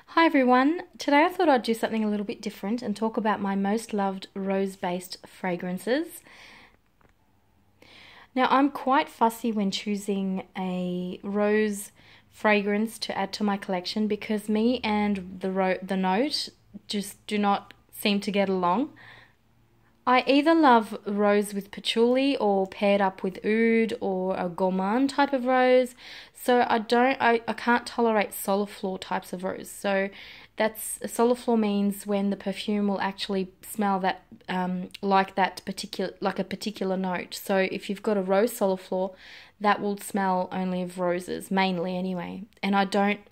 Hi everyone, today I thought I'd do something a little bit different and talk about my most loved rose-based fragrances. Now I'm quite fussy when choosing a rose fragrance to add to my collection because me and the note just do not seem to get along. I either love rose with patchouli or paired up with oud or a gourmand type of rose. So I can't tolerate soliflor types of rose. So that's soliflor means when the perfume will actually smell that like a particular note. So if you've got a rose soliflor, that will smell only of roses, mainly anyway. And I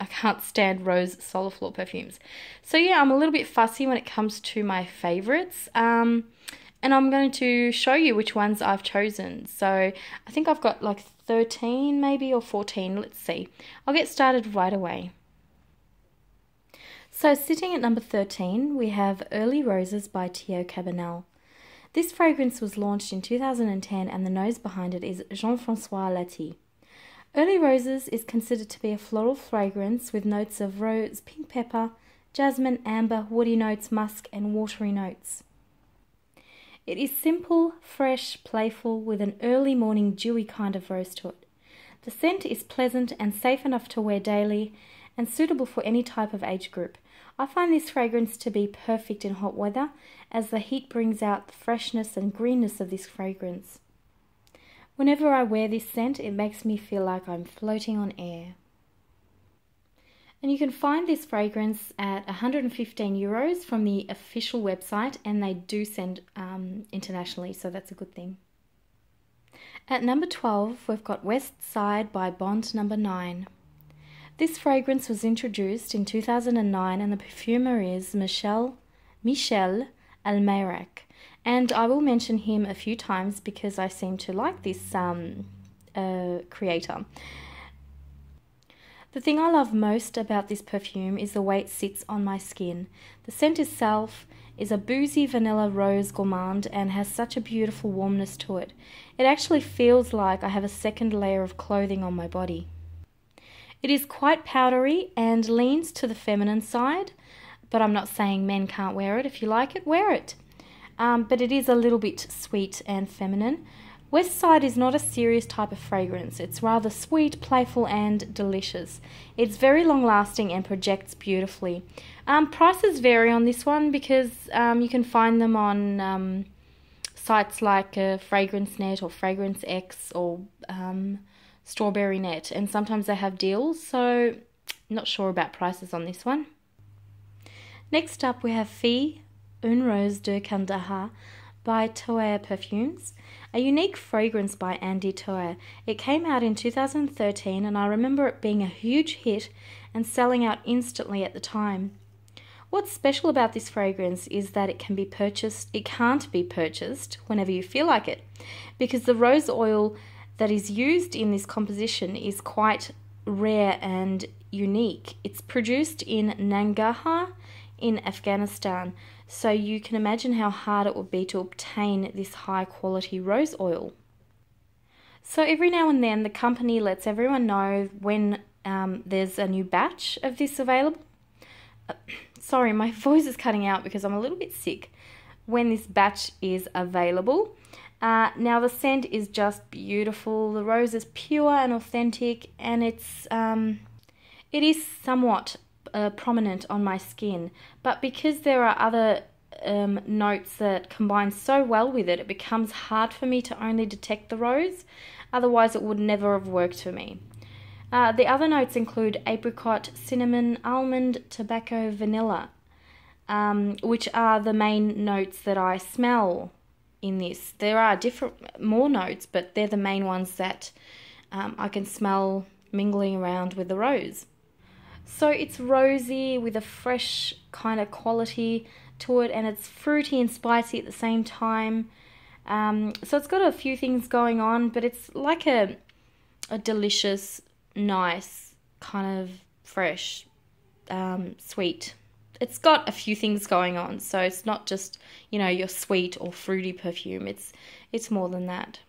can't stand rose soliflor perfumes. So yeah, I'm a little bit fussy when it comes to my favorites. And I'm going to show you which ones I've chosen. So I think I've got like 13 maybe or 14. Let's see. I'll get started right away. So sitting at number 13, we have Early Roses by Cabanel. This fragrance was launched in 2010 and the nose behind it is Jean-François Lati. Early Roses is considered to be a floral fragrance with notes of rose, pink pepper, jasmine, amber, woody notes, musk and watery notes. It is simple, fresh, playful, with an early morning dewy kind of rose to it. The scent is pleasant and safe enough to wear daily and suitable for any type of age group. I find this fragrance to be perfect in hot weather as the heat brings out the freshness and greenness of this fragrance. Whenever I wear this scent, it makes me feel like I'm floating on air. And you can find this fragrance at €115 from the official website, and they do send internationally, so that's a good thing. At number 12, we've got Westside by Bond Number 9. This fragrance was introduced in 2009, and the perfumer is Michel Almeyrac. And I will mention him a few times because I seem to like this creator. The thing I love most about this perfume is the way it sits on my skin. The scent itself is a boozy vanilla rose gourmand and has such a beautiful warmness to it. It actually feels like I have a second layer of clothing on my body. It is quite powdery and leans to the feminine side, but I'm not saying men can't wear it. If you like it, wear it. But it is a little bit sweet and feminine. Westside is not a serious type of fragrance. It's rather sweet, playful and delicious. It's very long lasting and projects beautifully. Prices vary on this one because you can find them on sites like Fragrance Net or Fragrance X or Strawberry Net, and sometimes they have deals, so not sure about prices on this one. Next up we have Fille, une rose de Kandahar by Taur Perfumes, a unique fragrance by Andy Taur. It came out in 2013 and I remember it being a huge hit and selling out instantly at the time. What's special about this fragrance is that it can't be purchased whenever you feel like it, because the rose oil that is used in this composition is quite rare and unique. It's produced in Nangarhar in Afghanistan, so you can imagine how hard it would be to obtain this high quality rose oil. So every now and then the company lets everyone know when there's a new batch of this available. Sorry, my voice is cutting out because I'm a little bit sick. When this batch is available. Now the scent is just beautiful. The rose is pure and authentic, and it is somewhat prominent on my skin, but because there are other notes that combine so well with it, it becomes hard for me to only detect the rose. Otherwise it would never have worked for me. The other notes include apricot, cinnamon, almond, tobacco, vanilla, which are the main notes that I smell in this. There are more notes, but they're the main ones that I can smell mingling around with the rose. So it's rosy with a fresh kind of quality to it, and it's fruity and spicy at the same time. So it's got a few things going on, but it's like a delicious, nice, kind of fresh, sweet. It's got a few things going on, so it's not just, your sweet or fruity perfume. It's more than that.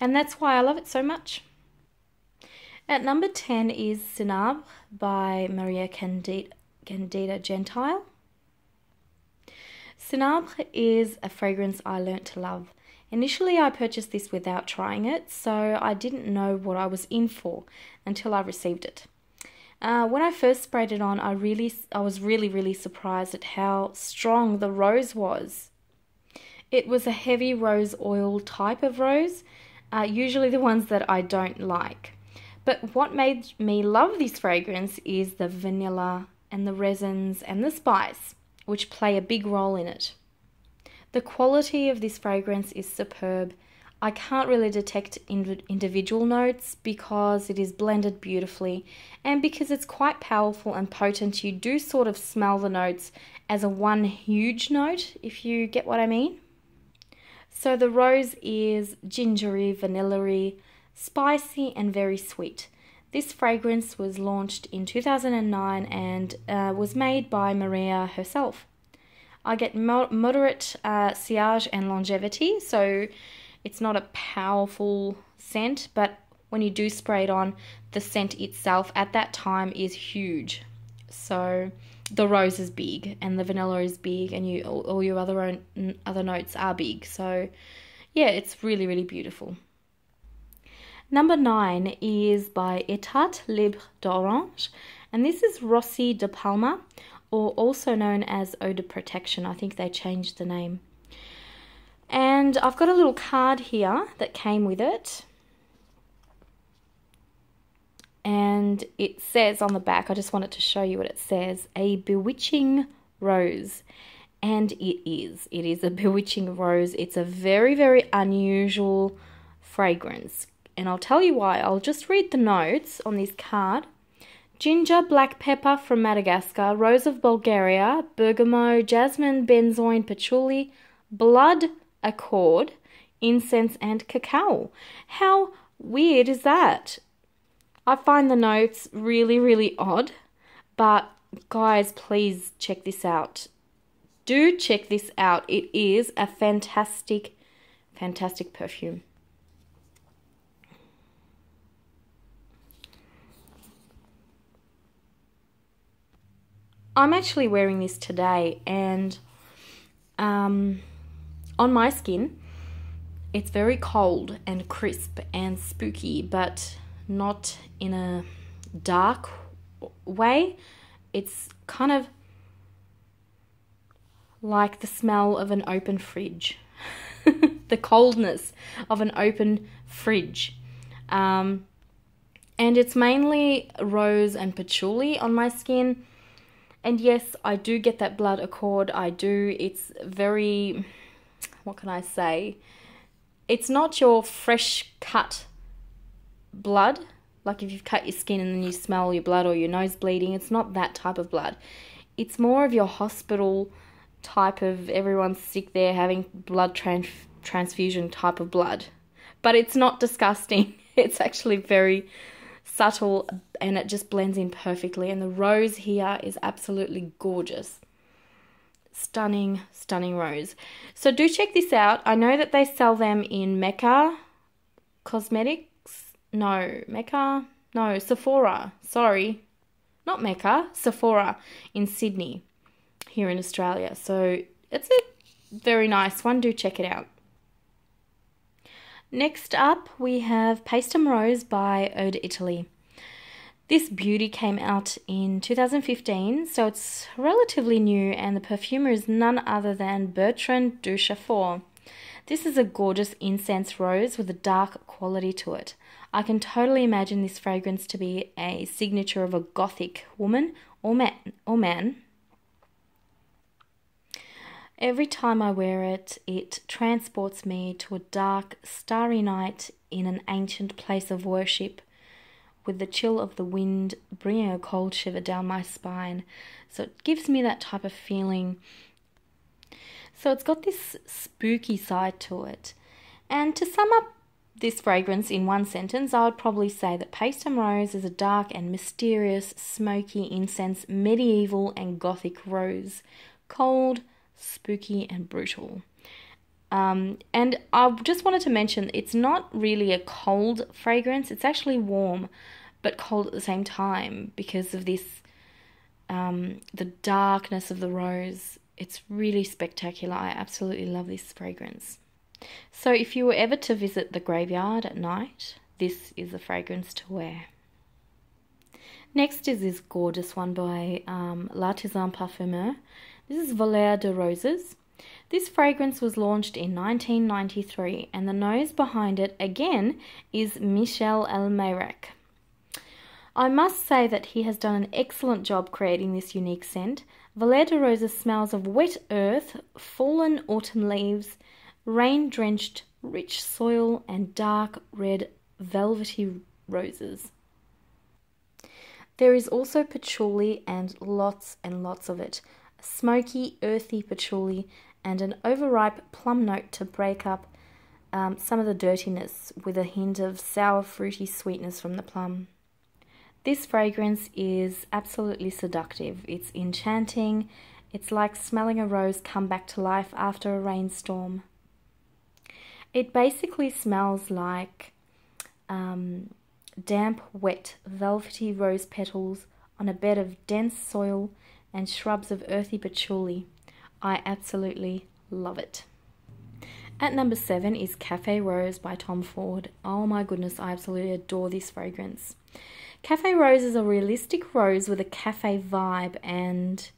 And that's why I love it so much. At number 10 is Cinabre by Maria Candida Gentile. Cinabre is a fragrance I learnt to love. Initially, I purchased this without trying it, so I didn't know what I was in for until I received it. When I first sprayed it on, I was really surprised at how strong the rose was. It was a heavy rose oil type of rose, usually the ones that I don't like. But what made me love this fragrance is the vanilla and the resins and the spice, which play a big role in it. The quality of this fragrance is superb. I can't really detect individual notes because it is blended beautifully, and because it's quite powerful and potent, you do sort of smell the notes as a one huge note, if you get what I mean. So the rose is gingery, vanilla-y, spicy and very sweet. This fragrance was launched in 2009 and was made by Maria herself. I get moderate sillage and longevity, so it's not a powerful scent, but when you do spray it on, the scent itself at that time is huge. So the rose is big and the vanilla is big, and all your other notes are big. So yeah, it's really beautiful. Number 9 is by Etat, Libre d'Orange, and this is Rossy de Palma, or also known as Eau de Protection. I think they changed the name. And I've got a little card here that came with it. And it says on the back, I just wanted to show you what it says, a bewitching rose. And it is a bewitching rose. It's a very unusual fragrance. And I'll tell you why. I'll just read the notes on this card. Ginger, black pepper from Madagascar, rose of Bulgaria, bergamot, jasmine, benzoin, patchouli, blood accord, incense, and cacao. How weird is that? I find the notes really odd, but guys, please check this out. Do check this out. It is a fantastic perfume. I'm actually wearing this today, and on my skin, it's very cold and crisp and spooky, but not in a dark way. It's kind of like the smell of an open fridge, the coldness of an open fridge. And it's mainly rose and patchouli on my skin. And yes, I do get that blood accord. I do. It's very, what can I say? It's not your fresh cut blood. Like if you've cut your skin and then you smell your blood or your nose bleeding. It's not that type of blood. It's more of your hospital type of everyone's sick there having blood transfusion type of blood. But it's not disgusting. It's actually very subtle, and it just blends in perfectly. And the rose here is absolutely gorgeous. Stunning rose. So do check this out. I know that they sell them in Sephora. Sorry, not Mecca, Sephora in Sydney here in Australia. So it's a very nice one. Do check it out. Next up, we have Paestum Rose by Eau d'Italie. This beauty came out in 2015, so it's relatively new, and the perfumer is none other than Bertrand Duchaufour. This is a gorgeous incense rose with a dark quality to it. I can totally imagine this fragrance to be a signature of a gothic woman or man. Every time I wear it, it transports me to a dark, starry night in an ancient place of worship, with the chill of the wind bringing a cold shiver down my spine. So it gives me that type of feeling. So it's got this spooky side to it. And to sum up this fragrance in one sentence, I would probably say that Paestum Rose is a dark and mysterious, smoky incense, medieval and gothic rose. Cold, spooky and brutal. And I just wanted to mention, it's not really a cold fragrance. It's actually warm, but cold at the same time because of this the darkness of the rose. It's really spectacular. I absolutely love this fragrance. So if you were ever to visit the graveyard at night, this is the fragrance to wear. Next is this gorgeous one by L'Artisan Parfumeur. This is Voleur de Roses. This fragrance was launched in 1993, and the nose behind it again is Michel Elmeyrek. I must say that he has done an excellent job creating this unique scent. Voleur de Roses smells of wet earth, fallen autumn leaves, rain-drenched rich soil, and dark red velvety roses. There is also patchouli and lots of it. A smoky, earthy patchouli and an overripe plum note to break up some of the dirtiness, with a hint of sour fruity sweetness from the plum. This fragrance is absolutely seductive. It's enchanting. It's like smelling a rose come back to life after a rainstorm. It basically smells like damp, wet, velvety rose petals on a bed of dense soil and shrubs of earthy patchouli. I absolutely love it. At number 7 is Cafe Rose by Tom Ford. Oh my goodness, I absolutely adore this fragrance. Cafe Rose is a realistic rose with a cafe vibe and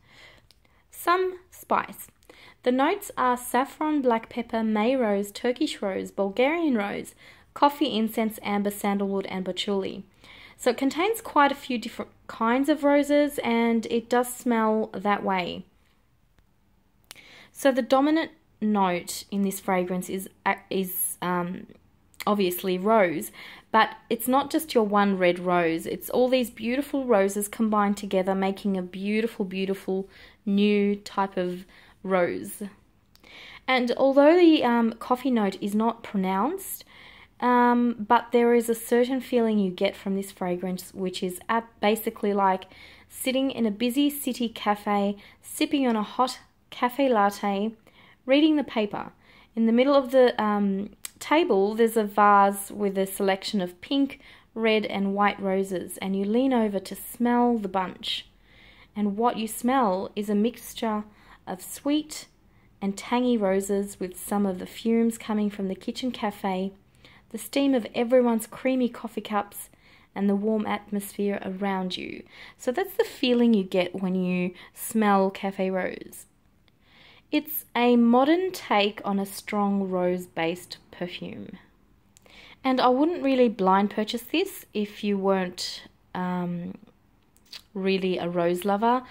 some spice. The notes are saffron, black pepper, May rose, Turkish rose, Bulgarian rose, coffee, incense, amber, sandalwood, and patchouli. So it contains quite a few different kinds of roses, and it does smell that way. So the dominant note in this fragrance is obviously rose, but it's not just your one red rose. It's all these beautiful roses combined together, making a beautiful, beautiful new type of rose. And although the coffee note is not pronounced, but there is a certain feeling you get from this fragrance, which is basically like sitting in a busy city cafe, sipping on a hot cafe latte, reading the paper. In the middle of the table, there's a vase with a selection of pink, red, and white roses, and you lean over to smell the bunch. And what you smell is a mixture of sweet and tangy roses with some of the fumes coming from the kitchen cafe, the steam of everyone's creamy coffee cups, and the warm atmosphere around you. So that's the feeling you get when you smell Cafe Rose. It's a modern take on a strong rose-based perfume. And I wouldn't really blind purchase this if you weren't really a rose lover.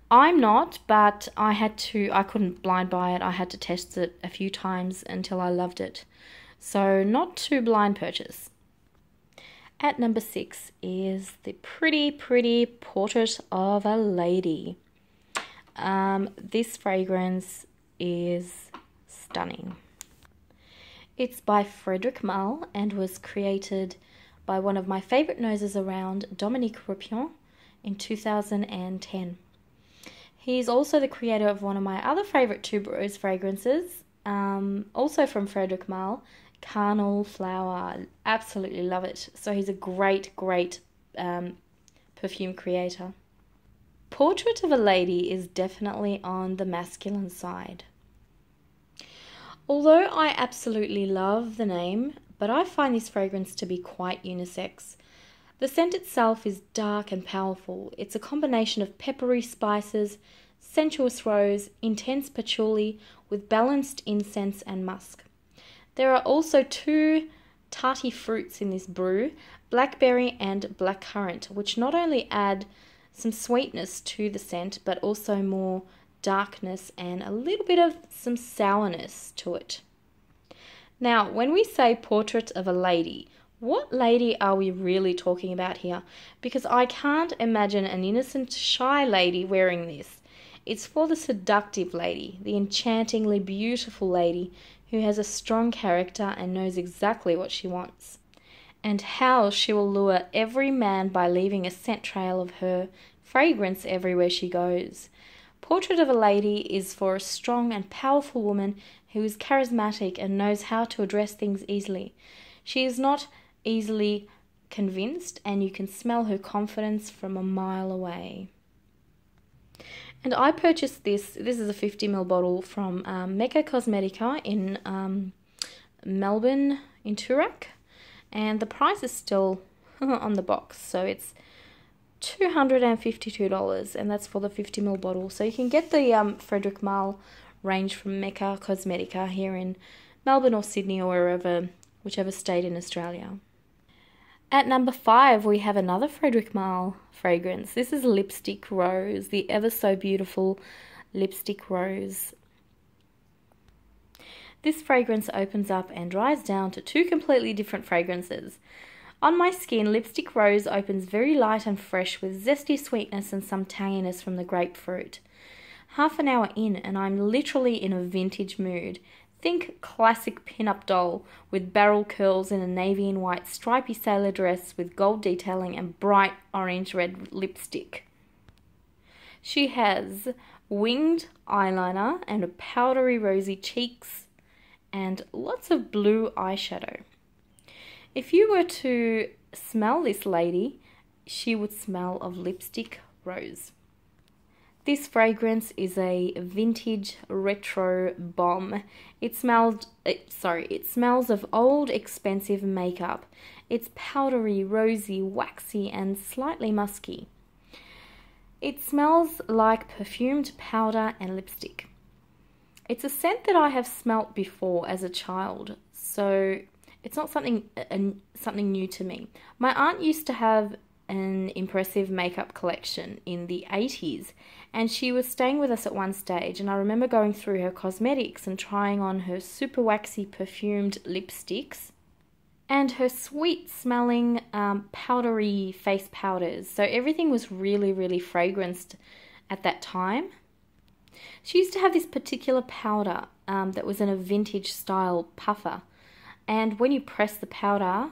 I'm not, but I couldn't blind buy it. I had to test it a few times until I loved it. So not to blind purchase. At number 6 is the pretty, pretty Portrait of a Lady. This fragrance is stunning. It's by Frederic Malle and was created by one of my favorite noses around, Dominique Ropion, in 2010. He's also the creator of one of my other favorite tuberose fragrances, also from Frederic Malle, Carnal Flower. Absolutely love it. So he's a great, great perfume creator. Portrait of a Lady is definitely on the masculine side. Although I absolutely love the name, but I find this fragrance to be quite unisex. The scent itself is dark and powerful. It's a combination of peppery spices, sensuous rose, intense patchouli with balanced incense and musk. There are also 2 tarty fruits in this brew, blackberry and blackcurrant, which not only add some sweetness to the scent, but also more darkness and a little bit of some sourness to it. Now, when we say Portrait of a Lady, what lady are we really talking about here? Because I can't imagine an innocent, shy lady wearing this. It's for the seductive lady, the enchantingly beautiful lady who has a strong character and knows exactly what she wants, and how she will lure every man by leaving a scent trail of her fragrance everywhere she goes. Portrait of a Lady is for a strong and powerful woman who is charismatic and knows how to address things easily. She is not easily convinced, and you can smell her confidence from a mile away. And I purchased this. This is a 50ml bottle from Mecca Cosmetica in Melbourne, in Toorak. And the price is still on the box. So it's $252, and that's for the 50ml bottle. So you can get the Frederic Malle range from Mecca Cosmetica here in Melbourne or Sydney or wherever, whichever state in Australia. At number 5, we have another Frederic Malle fragrance. This is Lipstick Rose, the ever so beautiful Lipstick Rose. This fragrance opens up and dries down to 2 completely different fragrances. On my skin, Lipstick Rose opens very light and fresh with zesty sweetness and some tanginess from the grapefruit. Half an hour in and I'm literally in a vintage mood. Think classic pin-up doll with barrel curls in a navy and white stripy sailor dress with gold detailing and bright orange-red lipstick. She has winged eyeliner and powdery rosy cheeks and lots of blue eyeshadow. If you were to smell this lady, she would smell of Lipstick Rose. This fragrance is a vintage retro bomb. It smells of old expensive makeup. It's powdery, rosy, waxy, and slightly musky. It smells like perfumed powder and lipstick. It's a scent that I have smelt before as a child, so it's not something new to me. My aunt used to have an impressive makeup collection in the 80s, and she was staying with us at one stage, and I remember going through her cosmetics and trying on her super waxy perfumed lipsticks and her sweet smelling powdery face powders. So everything was really, really fragranced at that time. She used to have this particular powder that was in a vintage style puffer, and when you press the powder,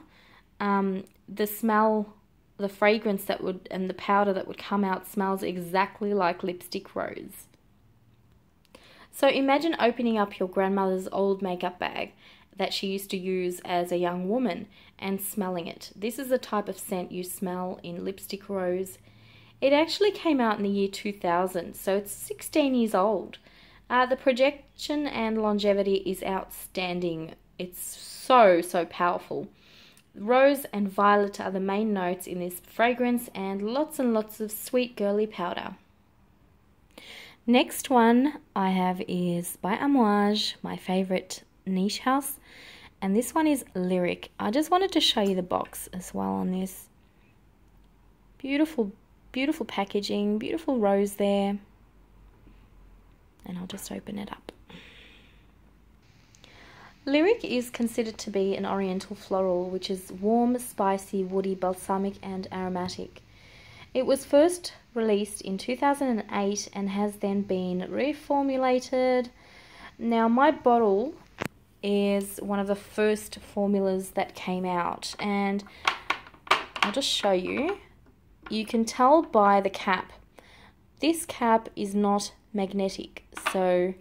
the smell, the fragrance that would, and the powder that would come out smells exactly like Lipstick Rose. So imagine opening up your grandmother's old makeup bag that she used to use as a young woman and smelling it. This is the type of scent you smell in Lipstick Rose. It actually came out in the year 2000, so it's 16 years old. The projection and longevity is outstanding. It's so powerful. Rose and violet are the main notes in this fragrance, and lots of sweet girly powder. Next one I have is by Amouage, my favorite niche house, and this one is Lyric. I just wanted to show you the box as well on this. Beautiful packaging, beautiful rose there, and I'll just open it up. Lyric is considered to be an oriental floral, which is warm, spicy, woody, balsamic, and aromatic. It was first released in 2008 and has then been reformulated. Now, my bottle is one of the first formulas that came out, and I'll just show you. You can tell by the cap. This cap is not magnetic, so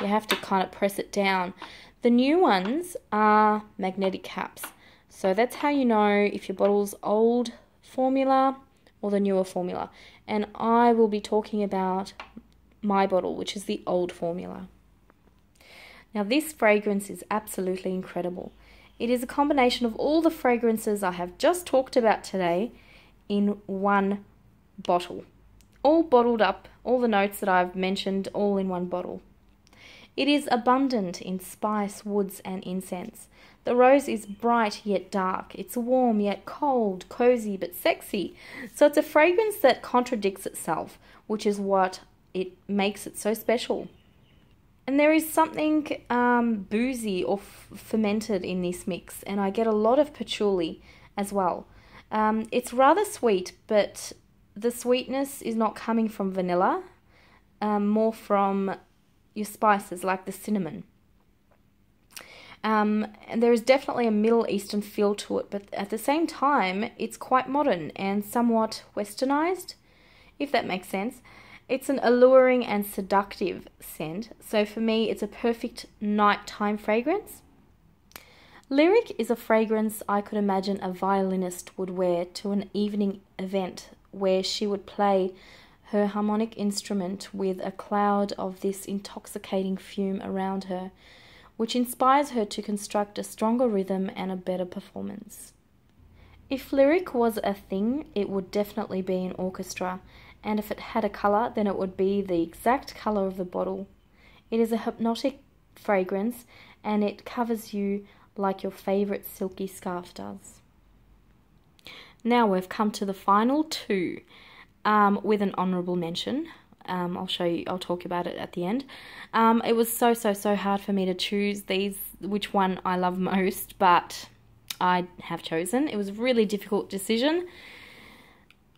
you have to kind of press it down. The new ones are magnetic caps. So that's how you know if your bottle's old formula or the newer formula. And I will be talking about my bottle, which is the old formula. Now this fragrance is absolutely incredible. It is a combination of all the fragrances I have just talked about today in one bottle. All bottled up, all the notes that I've mentioned, all in one bottle. It is abundant in spice, woods, and incense. The rose is bright yet dark. It's warm yet cold, cozy but sexy. So it's a fragrance that contradicts itself, which is what it makes it so special. And there is something boozy or fermented in this mix, and I get a lot of patchouli as well. It's rather sweet, but the sweetness is not coming from vanilla, more from your spices like the cinnamon. And there is definitely a Middle Eastern feel to it, but at the same time, it's quite modern and somewhat westernized, if that makes sense. It's an alluring and seductive scent, so for me, it's a perfect nighttime fragrance. Lyric is a fragrance I could imagine a violinist would wear to an evening event where she would play her harmonic instrument with a cloud of this intoxicating fume around her, which inspires her to construct a stronger rhythm and a better performance. If lyric was a thing, it would definitely be an orchestra, and if it had a colour, then it would be the exact colour of the bottle. It is a hypnotic fragrance, and it covers you like your favourite silky scarf does. Now we've come to the final two, with an honourable mention. I'll talk about it at the end. It was so hard for me to choose which one I love most, but I have chosen. It was a really difficult decision.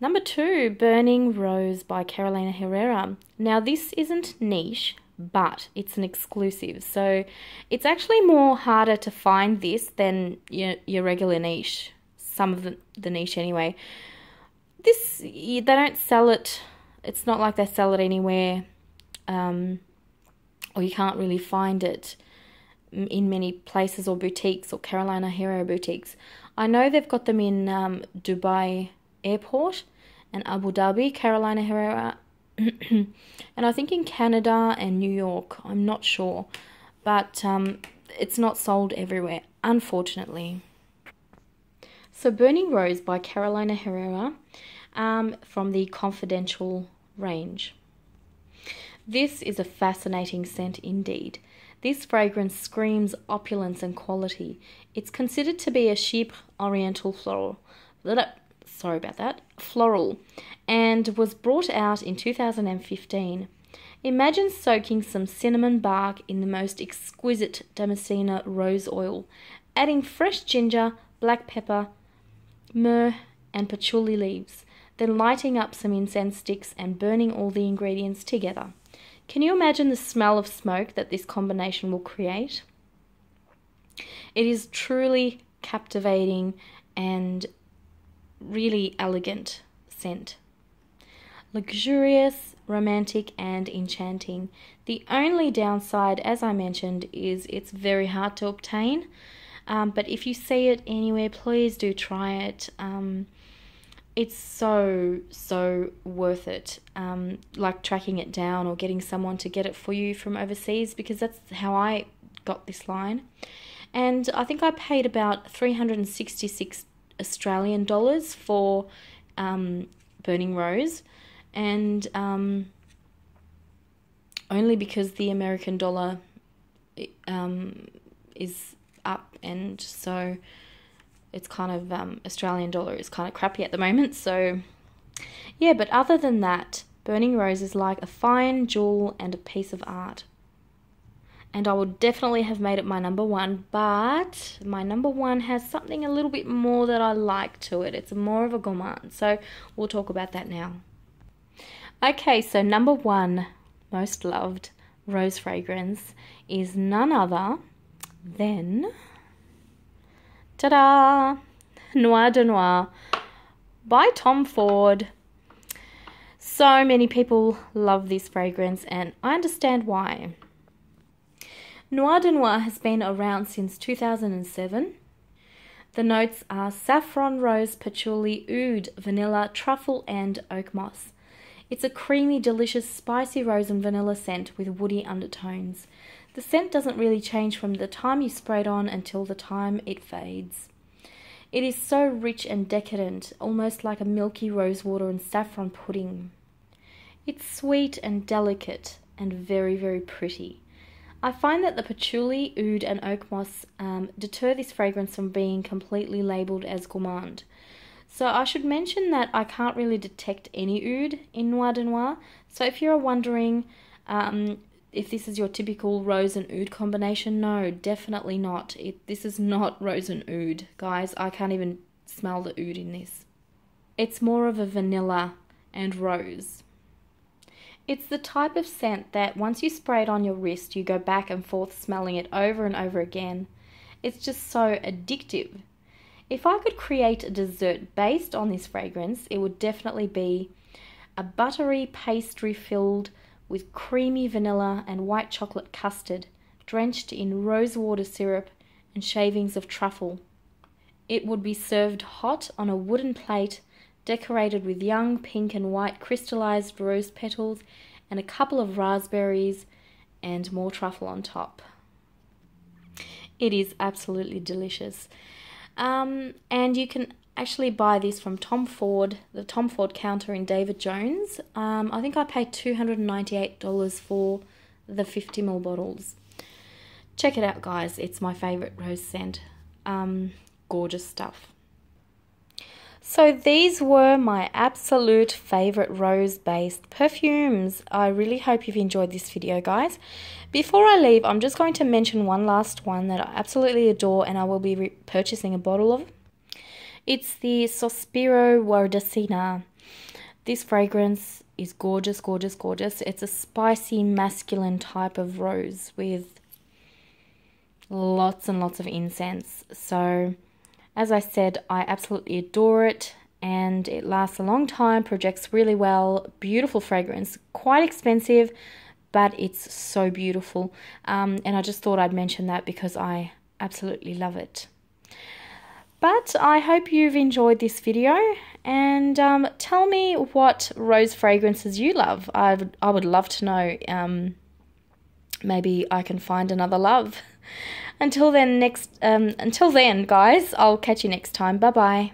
Number 2, Burning Rose by Carolina Herrera. Now this isn't niche, but it's an exclusive. So it's actually more harder to find this than your regular niche. Some of the niche anyway. They don't sell it. It's not like they sell it anywhere. Or you can't really find it in many places or boutiques or Carolina Herrera boutiques. I know they've got them in Dubai Airport and Abu Dhabi, Carolina Herrera, and I think in Canada and New York. I'm not sure, but it's not sold everywhere, unfortunately. So Burning Rose by Carolina Herrera from the Confidential range. This is a fascinating scent indeed. This fragrance screams opulence and quality. It's considered to be a Chypre Oriental floral, and was brought out in 2015. Imagine soaking some cinnamon bark in the most exquisite Damascena rose oil, adding fresh ginger, black pepper, myrrh, and patchouli leaves, then lighting up some incense sticks and burning all the ingredients together. Can you imagine the smell of smoke that this combination will create? It is truly captivating and really elegant scent. Luxurious, romantic, and enchanting. The only downside, as I mentioned, is it's very hard to obtain. But if you see it anywhere, please do try it. It's so worth it, like tracking it down or getting someone to get it for you from overseas, because that's how I got this line. And I think I paid about 366 Australian dollars for Burning Rose, and only because the American dollar is up, and so it's kind of Australian dollar is kind of crappy at the moment. So yeah, but other than that, Burning Rose is like a fine jewel and a piece of art. And I would definitely have made it my number 1, but my number 1 has something a little bit more that I like to it. It's more of a gourmand, so we'll talk about that now. Okay, so number 1 most loved rose fragrance is none other than, ta-da! Noir de Noir by Tom Ford. So many people love this fragrance, and I understand why. Noir de Noir has been around since 2007. The notes are saffron, rose, patchouli, oud, vanilla, truffle, and oak moss. It's a creamy, delicious, spicy rose and vanilla scent with woody undertones. The scent doesn't really change from the time you spray it on until the time it fades. It is so rich and decadent, almost like a milky rosewater and saffron pudding. It's sweet and delicate and very pretty. I find that the patchouli, oud, and oak moss deter this fragrance from being completely labelled as gourmand. So I should mention that I can't really detect any oud in Noir de Noir. So if you're wondering if this is your typical rose and oud combination, no, definitely not. This is not rose and oud, guys. I can't even smell the oud in this. It's more of a vanilla and rose. It's the type of scent that once you spray it on your wrist, you go back and forth smelling it over and over again. It's just so addictive. If I could create a dessert based on this fragrance, it would definitely be a buttery pastry filled with creamy vanilla and white chocolate custard, drenched in rosewater syrup and shavings of truffle. It would be served hot on a wooden plate, decorated with young pink and white crystallized rose petals and a couple of raspberries and more truffle on top. It is absolutely delicious. And you can actually buy this from Tom Ford, the Tom Ford counter in David Jones. I think I paid $298 for the 50ml bottles. Check it out, guys. It's my favorite rose scent. Gorgeous stuff. So these were my absolute favorite rose-based perfumes. I really hope you've enjoyed this video, guys. Before I leave, I'm just going to mention one last one that I absolutely adore and I will be purchasing a bottle of. It's the Sospiro Guardacina. This fragrance is gorgeous, gorgeous, gorgeous. It's a spicy, masculine type of rose with lots and lots of incense. So, as I said, I absolutely adore it, and it lasts a long time, projects really well, beautiful fragrance, quite expensive, but it's so beautiful. And I just thought I'd mention that because I absolutely love it. But I hope you've enjoyed this video, and tell me what rose fragrances you love. I would love to know. Maybe I can find another love. Until then, guys, I'll catch you next time. Bye-bye.